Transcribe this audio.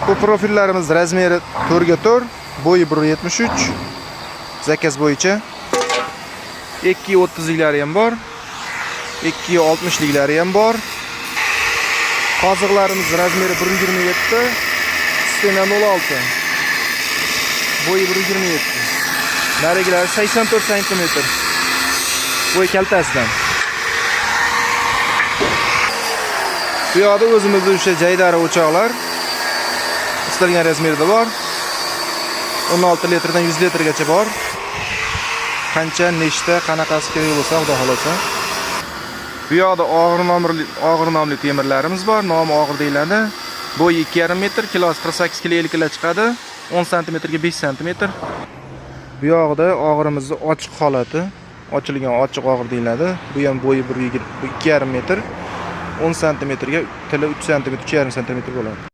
Bu profillarimiz razmeri 4 ga 4, bo'yi 1.73. Zakaz bo'yicha 2.30liklari ham bor, 2.60liklari ham bor. Qoziqlarimiz razmeri 1.27, stena 06. Bo'yi 1.27. Narigilari 84 cm. Bo'y kaltasidan. Bu yoqda o'zimizda o'sha jaydari o'choqlar istalgan razmerda bor. 16 litrdan 100 litrgacha bor. Qancha, nechta, qanaqasi kerak bo'lsa, xudo xolosa. Bu yoqda og'ir nomli temirlarimiz bor. Nomi og'ir deyiladi. Bo'yi 2,5 metr, kilosi 48 kg 50 kg chiqadi. 10 cm ga 5 cm. Bu yoqda og'irimizni ochiq holati, ochilgan ochiq og'ir deyiladi. Bu ham bo'yi 2,5 metr, 10 cm ga tili 3 cm, 3,5 cm bo'ladi.